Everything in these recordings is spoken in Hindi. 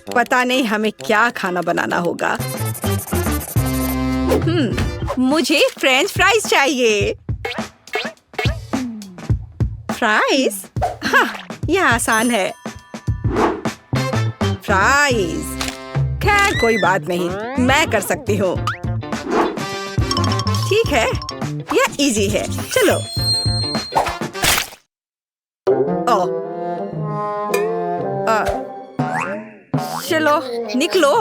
पता नहीं हमें क्या खाना बनाना होगा। मुझे फ्रेंच फ्राइज चाहिए। फ्राइज? हाँ, यह आसान है। फ्राइज। खैर कोई बात नहीं, मैं कर सकती हूँ। ठीक है, यह इजी है। चलो। चलो निकलो।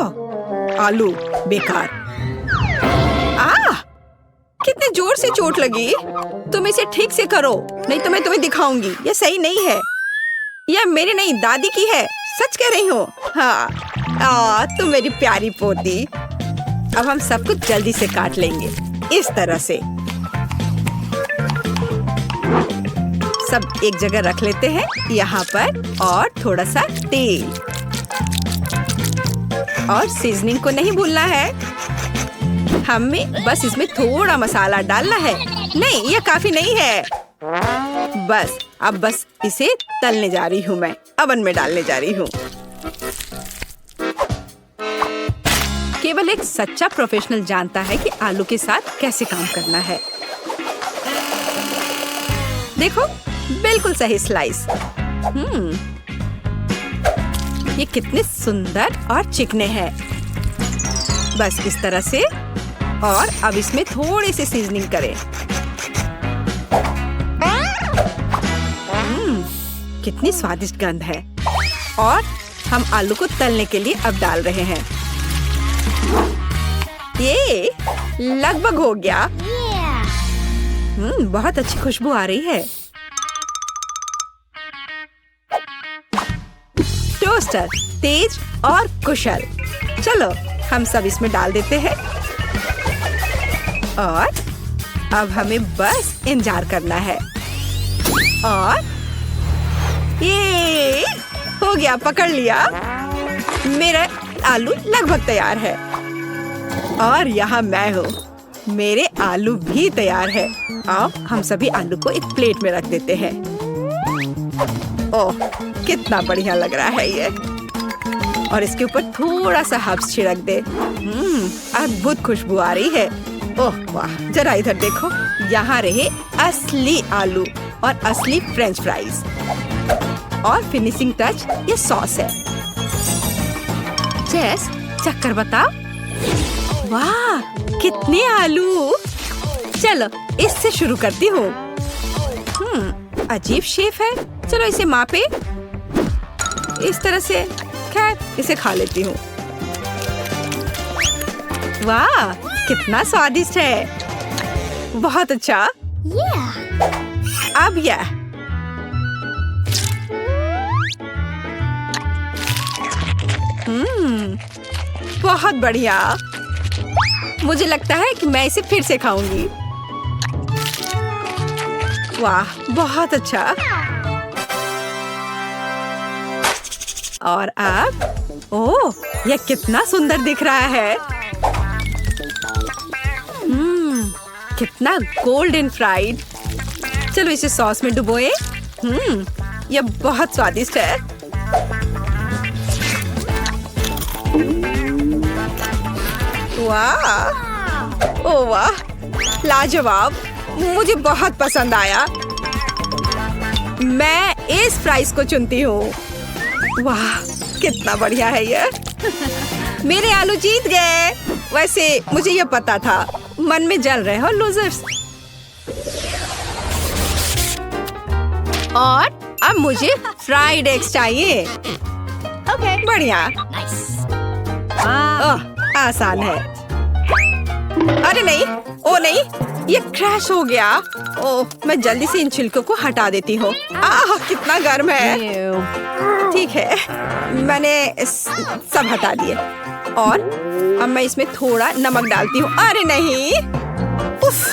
आलू बेकार। कितने जोर से चोट लगी। तुम इसे ठीक से करो, नहीं तो मैं तुम्हें दिखाऊंगी। यह सही नहीं है। यह मेरी नहीं, दादी की है। सच कह रही हूँ। हाँ, तुम मेरी प्यारी पोती। अब हम सब कुछ जल्दी से काट लेंगे, इस तरह से। सब एक जगह रख लेते हैं यहाँ पर, और थोड़ा सा तेल और सीजनिंग को नहीं भूलना है। हमें बस इसमें थोड़ा मसाला डालना है। नहीं, यह काफी नहीं है। अब बस इसे तलने जा रही हूँ। मैं अवन में डालने जा रही हूँ। केवल एक सच्चा प्रोफेशनल जानता है कि आलू के साथ कैसे काम करना है। देखो, बिल्कुल सही स्लाइस। ये कितने सुंदर और चिकने हैं। बस इस तरह से। और अब इसमें थोड़ी सी सीजनिंग करें। कितनी स्वादिष्ट गंध है। और हम आलू को तलने के लिए अब डाल रहे हैं। ये लगभग हो गया। बहुत अच्छी खुशबू आ रही है। टोस्टर तेज और कुशल। चलो हम सब इसमें डाल देते हैं। और अब हमें बस इंतजार करना है। और ये हो गया, पकड़ लिया। मेरा आलू लगभग तैयार है। और यहाँ मैं हूँ, मेरे आलू भी तैयार है। अब हम सभी आलू को एक प्लेट में रख देते हैं। ओह, कितना बढ़िया लग रहा है ये। और इसके ऊपर थोड़ा सा हर्ब्स छिड़क दे। अद्भुत खुशबू आ रही है। ओह वाह, जरा इधर देखो। यहाँ रहे असली आलू और असली फ्रेंच फ्राइज। और फिनिशिंग टच ये सॉस है। जेस, चक्कर बता। वाह, कितने आलू। चलो इससे शुरू करती हूँ। अजीब शेप है। चलो इसे मापे इस तरह से। खैर, इसे खा लेती हूँ। वाह, कितना स्वादिष्ट है। बहुत अच्छा। अब यह बहुत बढ़िया। मुझे लगता है कि मैं इसे फिर से खाऊंगी। वाह, बहुत अच्छा। और अब ओह, यह कितना सुंदर दिख रहा है। कितना गोल्डन फ्राइड। चलो इसे सॉस में डुबोए। यह बहुत स्वादिष्ट है। वाह, ओह वाह, लाजवाब। मुझे बहुत पसंद आया। मैं इस फ्राइज को चुनती हूँ। वाह, कितना बढ़िया है ये। मेरे आलू जीत गए। वैसे मुझे ये पता था। मन में जल रहे हो लूजर्स। और अब मुझे फ्राइड एग्स चाहिए। बढ़िया। आसान है। अरे नहीं, ओ नहीं, ये क्रैश हो गया। ओह, मैं जल्दी से इन छिलकों को हटा देती हूँ। कितना गर्म है। ठीक है, मैंने सब हटा दिए। और अब मैं इसमें थोड़ा नमक डालती हूँ। अरे नहीं, उफ,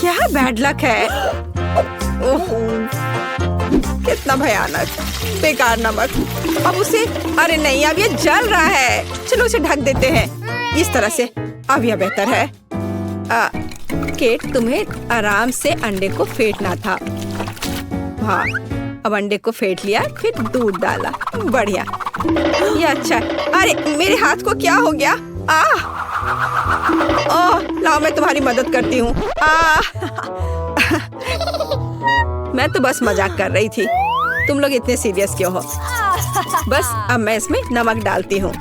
क्या बैड लक है। ओह, कितना भयानक, बेकार नमक। अब उसे, अरे नहीं, अब ये जल रहा है। चलो उसे ढक देते हैं इस तरह से। अब यह बेहतर है। केट, तुम्हें आराम से अंडे को फेंटना था। हाँ, अब अंडे को फेंट लिया, फिर दूध डाला। बढ़िया। ये अच्छा है। अरे मेरे हाथ को क्या हो गया? ओह, लाओ मैं तुम्हारी मदद करती हूँ। मैं तो बस मजाक कर रही थी। तुम लोग इतने सीरियस क्यों हो? बस अब मैं इसमें नमक डालती हूँ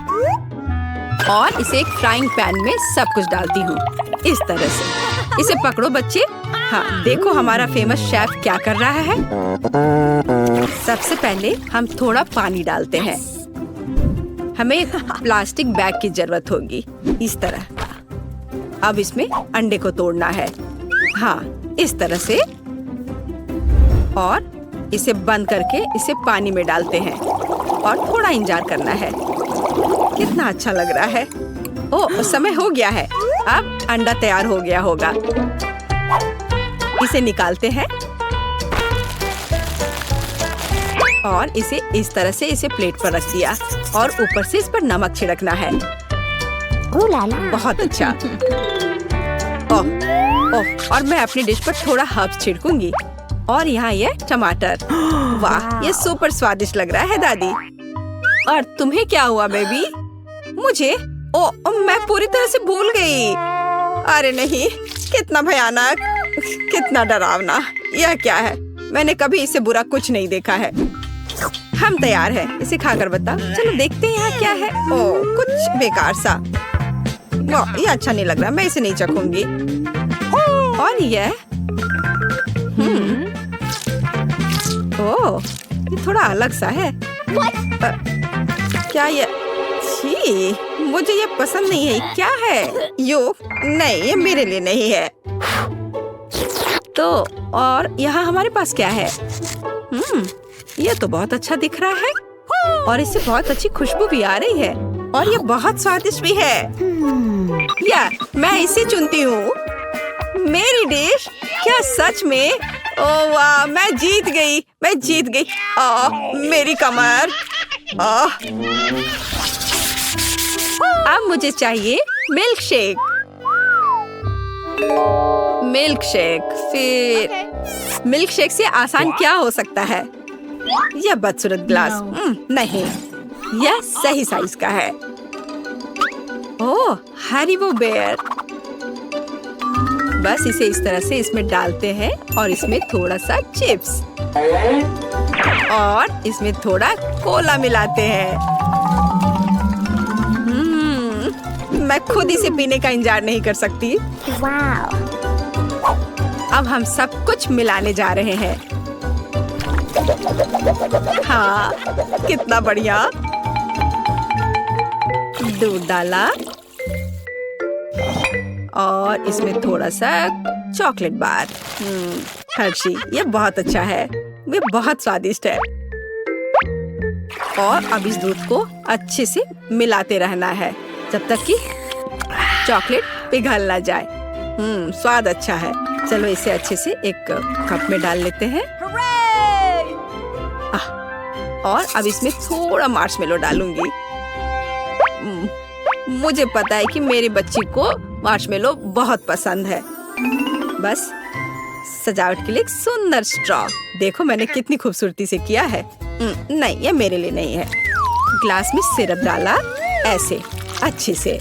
और इसे एक फ्राइंग पैन में सब कुछ डालती हूँ इस तरह से। इसे पकड़ो बच्चे। हाँ, देखो हमारा फेमस शेफ क्या कर रहा है। सबसे पहले हम थोड़ा पानी डालते हैं। हमें एक प्लास्टिक बैग की जरूरत होगी इस तरह का। अब इसमें अंडे को तोड़ना है। हाँ, इस तरह से। और इसे बंद करके इसे पानी में डालते हैं और थोड़ा इंतजार करना है। कितना अच्छा लग रहा है। ओह, समय हो गया है। अब अंडा तैयार हो गया होगा। इसे निकालते हैं और इसे इस तरह से इसे प्लेट पर रख दिया और ऊपर से इस पर नमक छिड़कना है। बहुत अच्छा। ओह, ओह, और मैं अपनी डिश पर थोड़ा हर्ब्स छिड़कूंगी। और यहाँ ये टमाटर। वाह, ये सुपर स्वादिष्ट लग रहा है दादी। और तुम्हें क्या हुआ बेबी? मुझे? ओह, मैं पूरी तरह से भूल गई। अरे नहीं, कितना भयानक, कितना डरावना। यह क्या है? मैंने कभी इससे बुरा कुछ नहीं देखा है। हम तैयार हैं। इसे खाकर बताओ। चलो देखते हैं यहाँ क्या है। ओह, कुछ बेकार सा। वाह, ये अच्छा नहीं लग रहा। मैं इसे नहीं चखूंगी। और यह ओह, ये थोड़ा अलग सा है। क्या ये? छी, मुझे ये पसंद नहीं है। क्या है? यो, नहीं, ये मेरे लिए नहीं है। तो और यहाँ हमारे पास क्या है? ये तो बहुत अच्छा दिख रहा है और इससे बहुत अच्छी खुशबू भी आ रही है और ये बहुत स्वादिष्ट भी है। या मैं इसे चुनती हूँ। मेरी डिश। क्या सच में? ओह वाह, मैं जीत गई। मैं जीत गई। मेरी कमर। अब मुझे चाहिए मिल्क शेक। Milk shake. फिर मिल्क शेक से आसान क्या हो सकता है? यह बदसूरत ग्लास। नहीं, यह सही साइज का है। ओह, हरीबो बेयर। बस इसे इस तरह से इसमें डालते हैं और इसमें थोड़ा सा चिप्स और इसमें थोड़ा कोला मिलाते हैं। मैं खुद इसे पीने का इंतजार नहीं कर सकती। अब हम सब कुछ मिलाने जा रहे हैं। हाँ, कितना बढ़िया। दूध डाला और इसमें थोड़ा सा चॉकलेट बार। हर्शी, ये बहुत अच्छा है। ये बहुत स्वादिष्ट है। और अब इस दूध को अच्छे से मिलाते रहना है जब तक कि चॉकलेट पिघल ना जाए। स्वाद अच्छा है। चलो इसे अच्छे से एक कप में डाल लेते हैं। और अब इसमें थोड़ा मार्शमेलो डालूंगी। मुझे पता है कि मेरी बच्ची को मार्शमेलो बहुत पसंद है। बस सजावट के लिए एक सुंदर स्ट्रॉ। देखो मैंने कितनी खूबसूरती से किया है। नहीं, ये मेरे लिए नहीं है। ग्लास में सिरप डाला ऐसे अच्छे से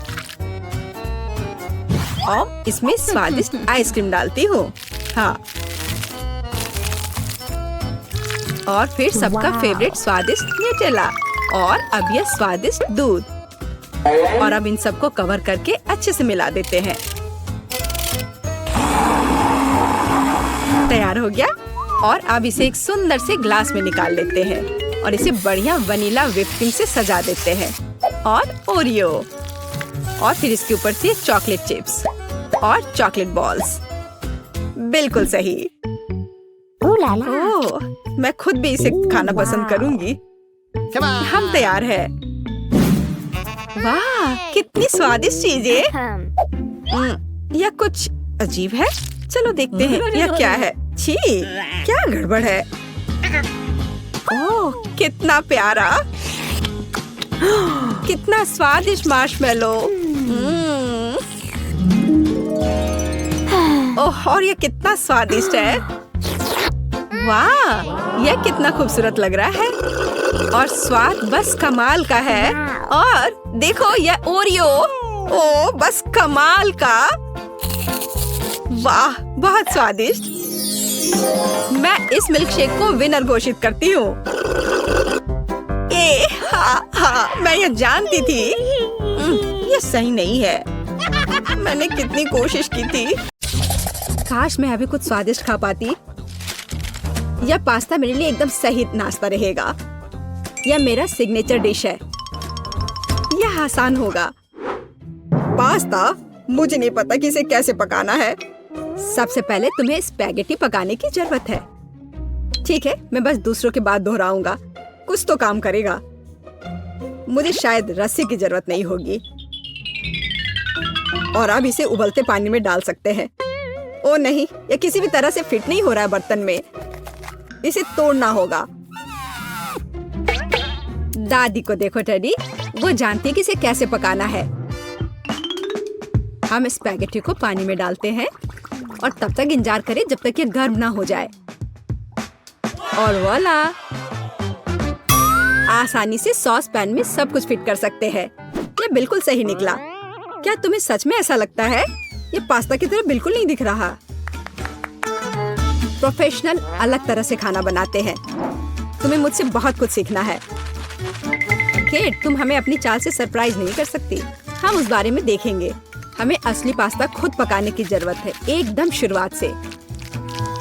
और इसमें स्वादिष्ट आइसक्रीम डालती हूँ। हाँ, और फिर सबका फेवरेट स्वादिष्ट न्यूटेला और अब यह स्वादिष्ट दूध। और अब इन सबको कवर करके अच्छे से मिला देते हैं। तैयार हो गया। और अब इसे एक सुंदर से ग्लास में निकाल लेते हैं और इसे बढ़िया वनीला व्हिप क्रीम से सजा देते हैं और ओरियो और फिर इसके ऊपर से चॉकलेट चिप्स और चॉकलेट बॉल्स। बिल्कुल सही। ओह, मैं खुद भी इसे खाना पसंद करूंगी। हम तैयार हैं। वाह, कितनी स्वादिष्ट चीजें। यह कुछ अजीब है। चलो देखते हैं यह क्या है। छी, क्या गड़बड़ है? ओह, कितना प्यारा, कितना स्वादिष्ट मार्शमेलो। ओह, और ये कितना स्वादिष्ट है। वाह, यह कितना खूबसूरत लग रहा है और स्वाद बस कमाल का है। और देखो यह ओरियो, ओ बस कमाल का। वाह, बहुत स्वादिष्ट। मैं इस मिल्क शेक को विनर घोषित करती हूँ। मैं ये जानती थी। ये सही नहीं है। मैंने कितनी कोशिश की थी। काश मैं अभी कुछ स्वादिष्ट खा पाती। यह पास्ता मेरे लिए एकदम सही नाश्ता रहेगा। यह मेरा सिग्नेचर डिश है। यह आसान होगा। पास्ता? मुझे नहीं पता कि इसे कैसे पकाना है। सबसे पहले तुम्हें स्पैगेटी पकाने की जरूरत है। ठीक है, मैं बस दूसरों के बाद दोहराऊंगा। कुछ तो काम करेगा। मुझे शायद रस्सी की जरूरत नहीं होगी। और अब इसे उबलते पानी में डाल सकते हैं। ओ नहीं, यह किसी भी तरह से फिट नहीं हो रहा है बर्तन में। इसे तोड़ना होगा। दादी को देखो टेडी, वो जानती है कि इसे कैसे पकाना है। हम स्पैगेटी को पानी में डालते हैं और तब तक इंतजार करें जब तक ये गर्म ना हो जाए। और वाला, आसानी से सॉस पैन में सब कुछ फिट कर सकते हैं। ये बिल्कुल सही निकला। क्या तुम्हें सच में ऐसा लगता है? ये पास्ता की तरह बिल्कुल नहीं दिख रहा। प्रोफेशनल अलग तरह से खाना बनाते हैं। तुम्हें मुझसे बहुत कुछ सीखना है। केट, तुम हमें अपनी चाल से सरप्राइज नहीं कर सकती। हम उस बारे में देखेंगे। हमें असली पास्ता खुद पकाने की जरूरत है, एकदम शुरुआत से।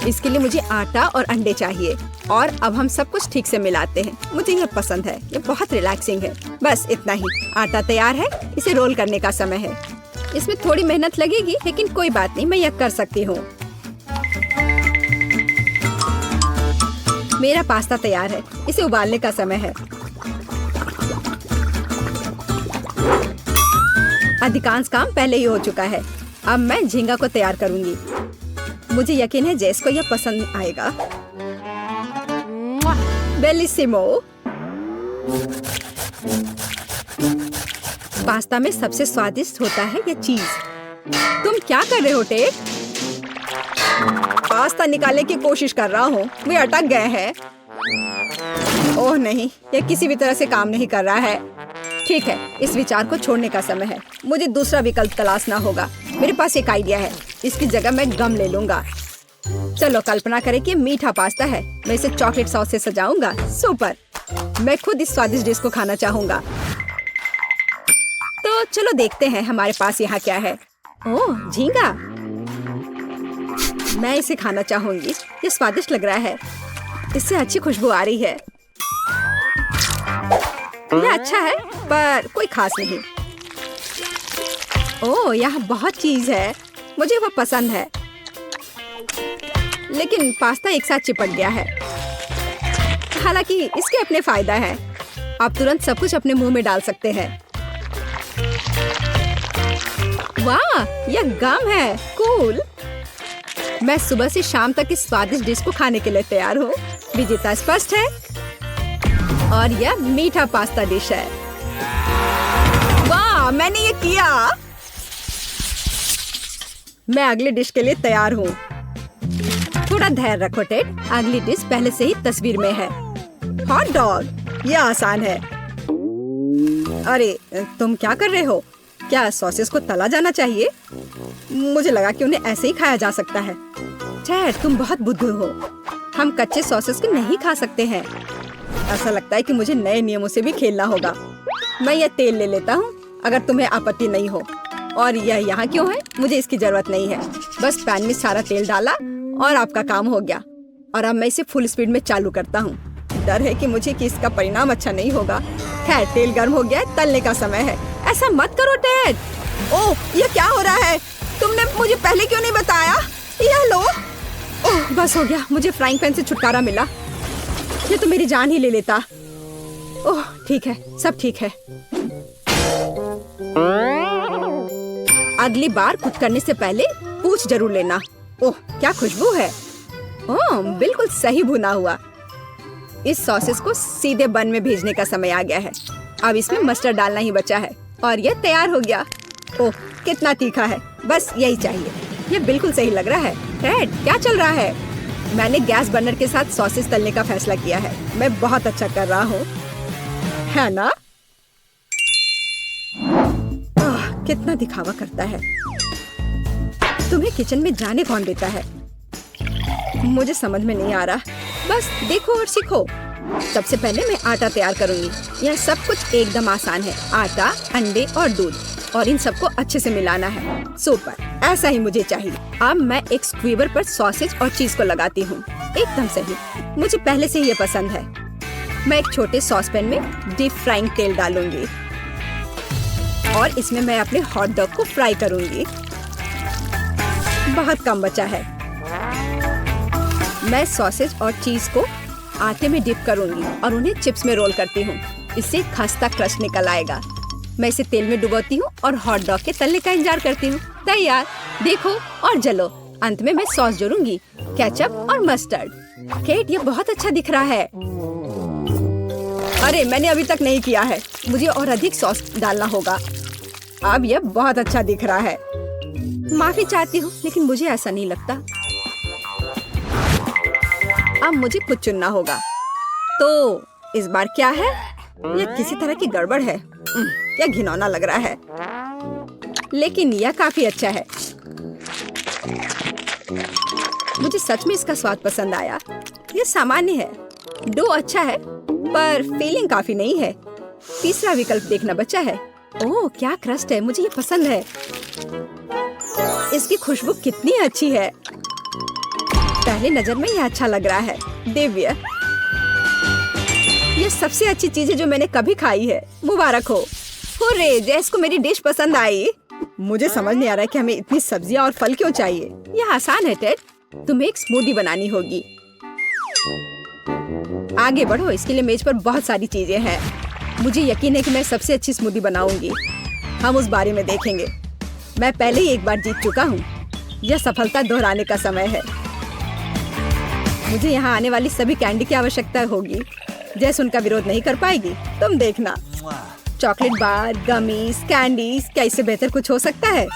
इसके लिए मुझे आटा और अंडे चाहिए। और अब हम सब कुछ ठीक से मिलाते हैं। मुझे यह पसंद है। ये बहुत रिलैक्सिंग है। बस इतना ही। आटा तैयार है। इसे रोल करने का समय है। इसमें थोड़ी मेहनत लगेगी, लेकिन कोई बात नहीं, मैं यह कर सकती हूँ। मेरा पास्ता तैयार है। इसे उबालने का समय है। अधिकांश काम पहले ही हो चुका है। अब मैं झींगा को तैयार करूंगी। मुझे यकीन है जेस को यह पसंद आएगा। बेलिसिमो। पास्ता में सबसे स्वादिष्ट होता है यह चीज। तुम क्या कर रहे हो टेड? पास्ता निकालने की कोशिश कर रहा हूँ। वे अटक गए हैं। ओह नहीं, यह किसी भी तरह से काम नहीं कर रहा है। ठीक है, इस विचार को छोड़ने का समय है। मुझे दूसरा विकल्प तलाशना होगा। मेरे पास एक आइडिया है। इसकी जगह मैं गम ले लूंगा। चलो कल्पना करें कि मीठा पास्ता है। मैं इसे चॉकलेट सॉस से सजाऊंगा। सुपर। मैं खुद इस स्वादिष्ट डिश को खाना चाहूंगा। तो चलो देखते हैं हमारे पास यहाँ क्या है। ओह, झींगा। मैं इसे खाना चाहूंगी। ये स्वादिष्ट लग रहा है। इससे अच्छी खुशबू आ रही है। यह अच्छा है, पर कोई खास नहीं। ओह, यहाँ बहुत चीज है। मुझे वह पसंद है। लेकिन पास्ता एक साथ चिपक गया है। हालांकि इसके अपने फायदा है। आप तुरंत सब कुछ अपने मुंह में डाल सकते हैं। वाह, यह गम है। कूल। मैं सुबह से शाम तक इस स्वादिष्ट डिश को खाने के लिए तैयार हूँ। विजेता स्पष्ट है। और यह मीठा पास्ता डिश है। वाह, मैंने ये किया। मैं अगली डिश के लिए तैयार हूँ। थोड़ा धैर्य रखो टेड। अगली डिश पहले से ही तस्वीर में है। Hot dog. यह आसान है। अरे, तुम क्या कर रहे हो? क्या सॉसेस को तला जाना चाहिए? मुझे लगा कि उन्हें ऐसे ही खाया जा सकता है। टेड, तुम बहुत बुद्धू हो। हम कच्चे सॉसेस को नहीं खा सकते हैं। ऐसा लगता है कि मुझे नए नियमों से भी खेलना होगा। मैं यह तेल ले लेता हूँ, अगर तुम्हें आपत्ति नहीं हो। और यह यहाँ क्यों है? मुझे इसकी जरूरत नहीं है। बस पैन में सारा तेल डाला और आपका काम हो गया। और अब मैं इसे फुल स्पीड में चालू करता हूँ। डर है कि इसका परिणाम अच्छा नहीं होगा। खैर, तेल गर्म हो गया है। तलने का समय है। ऐसा मत करो टेड। ओह, यह क्या हो रहा है? तुमने मुझे पहले क्यों नहीं बताया? यह लो। ओह, बस हो गया। मुझे फ्राइंग पैन से छुटकारा मिला। ये तो मेरी जान ही ले लेता। ओह, ठीक है, सब ठीक है। अगली बार कुक करने से पहले पूछ जरूर लेना। ओह, क्या खुशबू है। ओह, बिल्कुल सही भुना हुआ। इस सॉसेस को सीधे बन में भेजने का समय आ गया है। अब इसमें मस्टर्ड डालना ही बचा है और यह तैयार हो गया। ओह, कितना तीखा है। बस यही चाहिए। यह बिल्कुल सही लग रहा है। टेड, क्या चल रहा है? मैंने गैस बर्नर के साथ सॉसेस तलने का फैसला किया है। मैं बहुत अच्छा कर रहा हूँ, है ना? कितना दिखावा करता है। तुम्हें किचन में जाने कौन देता है? मुझे समझ में नहीं आ रहा। बस देखो और सीखो। सबसे पहले मैं आटा तैयार करूंगी। यह सब कुछ एकदम आसान है। आटा, अंडे और दूध, और इन सबको अच्छे से मिलाना है। सुपर, ऐसा ही मुझे चाहिए। अब मैं एक स्क्वीवर पर सॉसेज और चीज को लगाती हूँ। एकदम सही, मुझे पहले से ही ये पसंद है। मैं एक छोटे सॉसपैन में डीप फ्राइंग तेल डालूंगी और इसमें मैं अपने हॉट डॉग को फ्राई करूंगी। बहुत कम बचा है। मैं सॉसेज और चीज को आटे में डिप करूंगी और उन्हें चिप्स में रोल करती हूँ। इससे खस्ता क्रस्ट निकल आएगा। मैं इसे तेल में डुबोती हूँ और हॉट डॉग के तलने का इंतजार करती हूँ। तैयार, देखो और जलो। अंत में मैं सॉस जोड़ूंगी, केचप और मस्टर्ड। केट, ये बहुत अच्छा दिख रहा है। अरे, मैंने अभी तक नहीं किया है। मुझे और अधिक सॉस डालना होगा। अब यह बहुत अच्छा दिख रहा है। माफी चाहती हूँ, लेकिन मुझे ऐसा नहीं लगता। अब मुझे कुछ चुनना होगा। तो इस बार क्या है? यह किसी तरह की गड़बड़ है। यह घिनौना लग रहा है, लेकिन यह काफी अच्छा है। मुझे सच में इसका स्वाद पसंद आया। यह सामान्य है। डो अच्छा है, पर फीलिंग काफी नहीं है। तीसरा विकल्प देखना बचा है। ओह, क्या क्रस्ट है। मुझे ये पसंद है। इसकी खुशबू कितनी अच्छी है। पहली नजर में यह अच्छा लग रहा है। दिव्य, यह सबसे अच्छी चीज है जो मैंने कभी खाई है। मुबारक हो। हुर्रे, जैस को मेरी डिश पसंद आई। मुझे समझ नहीं आ रहा है कि हमें इतनी सब्जियां और फल क्यों चाहिए। यह आसान है टेड। तुम्हें एक स्मूदी बनानी होगी। आगे बढ़ो। इसके लिए मेज पर बहुत सारी चीजें हैं। मुझे यकीन है कि मैं सबसे अच्छी स्मूदी बनाऊंगी। हम उस बारे में देखेंगे। मैं पहले ही एक बार जीत चुका हूँ। यह सफलता दोहराने का समय है। मुझे यहाँ आने वाली सभी कैंडी की आवश्यकता होगी। जैसे उनका विरोध नहीं कर पाएगी। तुम देखना। चॉकलेट बार, गमीज, कैंडीज, क्या इससे बेहतर कुछ हो सकता है?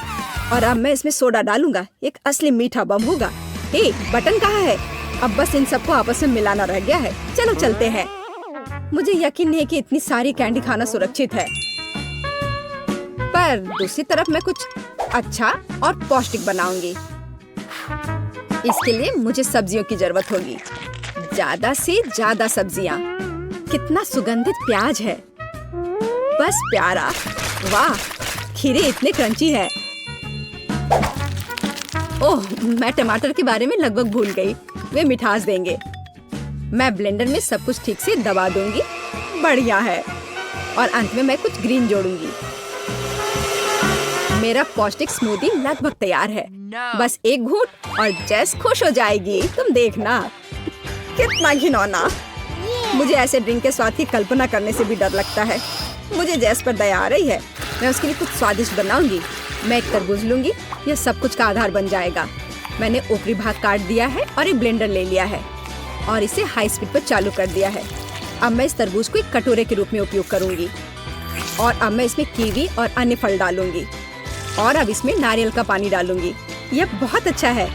और अब मैं इसमें सोडा डालूंगा। एक असली मीठा बम होगा। हे, बटन कहाँ है? अब बस इन सबको आपस में मिलाना रह गया है। चलो चलते हैं। मुझे यकीन नहीं कि इतनी सारी कैंडी खाना सुरक्षित है, पर दूसरी तरफ मैं कुछ अच्छा और पौष्टिक बनाऊंगी। इसके लिए मुझे सब्जियों की जरूरत होगी। ज्यादा से ज्यादा सब्जियां। कितना सुगंधित प्याज है। बस प्यारा। वाह, खीरे इतने क्रंची है। ओह, मैं टमाटर के बारे में लगभग भूल गई। वे मिठास देंगे। मैं ब्लेंडर में सब कुछ ठीक से दबा दूंगी। बढ़िया है। और अंत में मैं कुछ ग्रीन जोड़ूंगी। मेरा पौष्टिक स्मूदी लगभग तैयार है। बस एक घूंट और जैस खुश हो जाएगी। तुम देखना। कितना घिनौना। मुझे ऐसे ड्रिंक के स्वाद की कल्पना करने से भी डर लगता है। मुझे जैस पर दया आ रही है। मैं उसके लिए कुछ स्वादिष्ट बनाऊंगी। मैं एक तरबूज लूंगी। यह सब कुछ का आधार बन जाएगा। मैंने ऊपरी भाग काट दिया है और एक ब्लेंडर ले लिया है और इसे हाई स्पीड पर चालू कर दिया है। अब मैं इस तरबूज को एक कटोरे के रूप में उपयोग करूंगी और अब मैं इसमें कीवी और अन्य फल डालूंगी और अब इसमें नारियल का पानी डालूंगी। यह बहुत अच्छा है।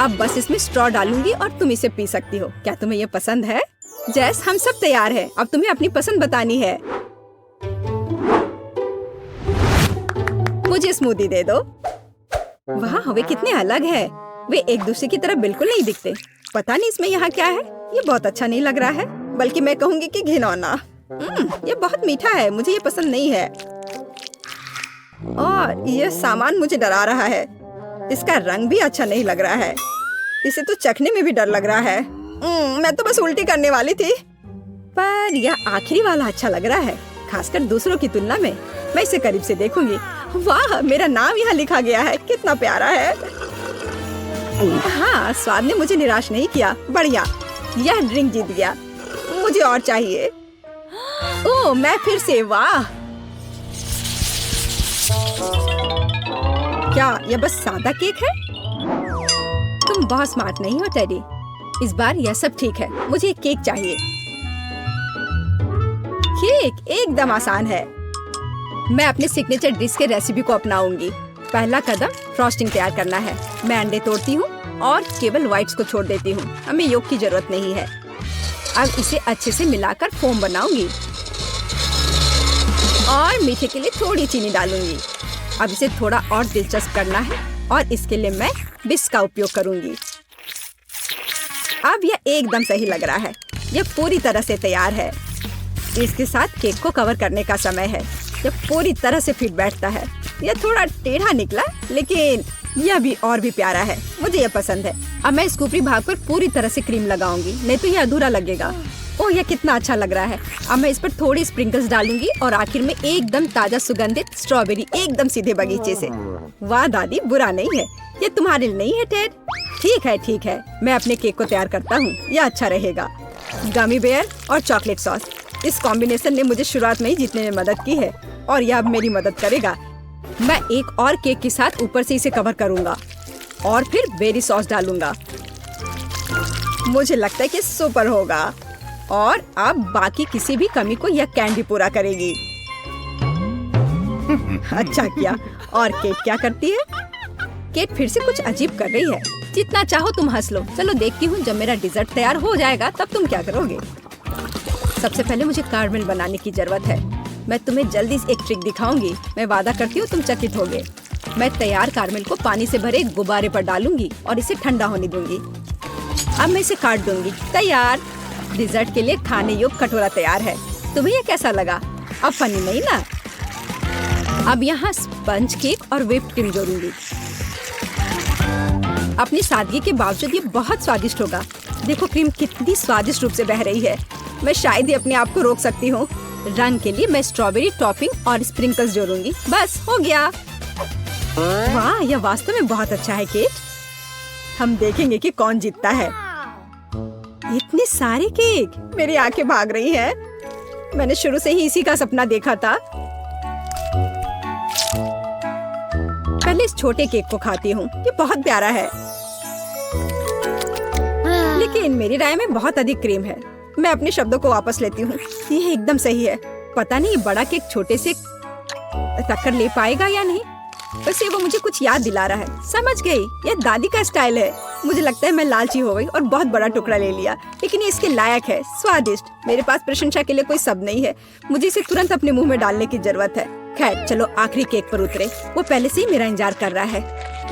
अब बस इसमें स्ट्रॉ डालूंगी और तुम इसे पी सकती हो। क्या तुम्हें यह पसंद है? जैस, हम सब तैयार हैं। अब तुम्हें अपनी पसंद बतानी है। मुझे स्मूदी दे दो। वाह, वे कितने अलग है। वे एक दूसरे की तरह बिल्कुल नहीं दिखते। पता नहीं इसमें यहाँ क्या है। ये बहुत अच्छा नहीं लग रहा है, बल्कि मैं कहूँगी कि घिनौना। ये बहुत मीठा है। मुझे ये पसंद नहीं है और यह सामान मुझे डरा रहा है। इसका रंग भी अच्छा नहीं लग रहा है। इसे तो चखने में भी डर लग रहा है। मैं तो बस उल्टी करने वाली थी, पर यह आखिरी वाला अच्छा लग रहा है, खासकर दूसरों की तुलना में। मैं इसे करीब से देखूंगी। वाह, मेरा नाम यहाँ लिखा गया है। कितना प्यारा है। हाँ, स्वाद ने मुझे निराश नहीं किया। बढ़िया, यह ड्रिंक जीत गया। मुझे और चाहिए। ओह, मैं फिर से। वाह, क्या यह बस सादा केक है? तुम बहुत स्मार्ट नहीं हो टेडी। इस बार यह सब ठीक है। मुझे एक केक चाहिए। केक एकदम आसान है। मैं अपने सिग्नेचर डिश के रेसिपी को अपनाऊंगी। पहला कदम फ्रॉस्टिंग तैयार करना है। मैं अंडे तोड़ती हूँ और केवल व्हाइट्स को छोड़ देती हूँ। हमें योग की जरूरत नहीं है। अब इसे अच्छे से मिलाकर फोम बनाऊंगी और मीठे के लिए थोड़ी चीनी डालूंगी। अब इसे थोड़ा और दिलचस्प करना है और इसके लिए मैं विस्क का उपयोग करूंगी। अब यह एकदम सही लग रहा है। यह पूरी तरह से तैयार है। इसके साथ केक को कवर करने का समय है। यह पूरी तरह से फिट बैठता है। यह थोड़ा टेढ़ा निकला, लेकिन यह भी और भी प्यारा है। मुझे यह पसंद है। अब मैं इस ऊपरी भाग पर पूरी तरह से क्रीम लगाऊंगी, नहीं तो यह अधूरा लगेगा। ओह, यह कितना अच्छा लग रहा है। अब मैं इस पर थोड़ी स्प्रिंकल्स डालूंगी और आखिर में एकदम ताजा सुगंधित स्ट्रॉबेरी, एकदम सीधे बगीचे से। वाह दादी, बुरा नहीं है। ये तुम्हारे लिए नहीं है टेड? ठीक है, मैं अपने केक को तैयार करता हूँ। यह अच्छा रहेगा। गमी बेयर और चॉकलेट सॉस, इस कॉम्बिनेशन ने मुझे शुरुआत में ही जीतने में मदद की है और यह अब मेरी मदद करेगा। मैं एक और केक के साथ ऊपर से इसे कवर करूंगा और फिर बेरी सॉस डालूंगा। मुझे लगता है कि सुपर होगा और अब बाकी किसी भी कमी को यह कैंडी पूरा करेगी। अच्छा किया। और केट क्या करती है? केट फिर से कुछ अजीब कर रही है। जितना चाहो तुम हंस लो। चलो देखती हूँ, जब मेरा डिजर्ट तैयार हो जाएगा तब तुम क्या करोगे। सबसे पहले मुझे कारमेल बनाने की जरूरत है। मैं तुम्हें जल्दी से एक ट्रिक दिखाऊंगी। मैं वादा करती हूँ तुम चकित होगे। मैं तैयार कारमेल को पानी से भरे एक गुब्बारे पर डालूंगी और इसे ठंडा होने दूंगी। अब मैं इसे काट दूंगी। तैयार। डिजर्ट के लिए खाने योग्य कटोरा तैयार है। तुम्हें यह कैसा लगा? अब फनी नहीं ना? अब यहाँ स्पंज केक और व्हिप्ड क्रीम जोड़ूंगी। अपनी सादगी के बावजूद ये बहुत स्वादिष्ट होगा। देखो क्रीम कितनी स्वादिष्ट रूप से बह रही है। मैं शायद ही अपने आप को रोक सकती हूँ। रंग के लिए मैं स्ट्रॉबेरी टॉपिंग और स्प्रिंकल्स जोड़ूंगी। बस हो गया। वाह, यह वास्तव में बहुत अच्छा है केट। हम देखेंगे कि कौन जीतता है। इतने सारे केक, मेरी आंखें भाग रही हैं। मैंने शुरू से ही इसी का सपना देखा था। पहले इस छोटे केक को खाती हूँ। ये बहुत प्यारा है, लेकिन मेरी राय में बहुत अधिक क्रीम है। मैं अपने शब्दों को वापस लेती हूँ। ये एकदम सही है। पता नहीं बड़ा केक छोटे से टक्कर ले पाएगा या नहीं। वैसे वो मुझे कुछ याद दिला रहा है। समझ गई, ये दादी का स्टाइल है। मुझे लगता है मैं लालची हो गई और बहुत बड़ा टुकड़ा ले लिया, लेकिन ये इसके लायक है। स्वादिष्ट। मेरे पास प्रशंसा के लिए कोई शब्द नहीं है। मुझे इसे तुरंत अपने मुंह में डालने की जरूरत है। खैर चलो आखिरी केक पर उतरे। वो पहले से ही मेरा इंतजार कर रहा है।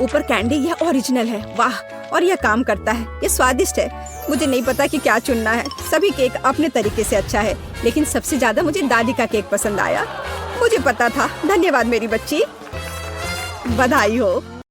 ऊपर कैंडी, यह ओरिजिनल है। वाह, और यह काम करता है। ये स्वादिष्ट है। मुझे नहीं पता कि क्या चुनना है। सभी केक अपने तरीके से अच्छा है, लेकिन सबसे ज्यादा मुझे दादी का केक पसंद आया। मुझे पता था। धन्यवाद मेरी बच्ची। बधाई हो।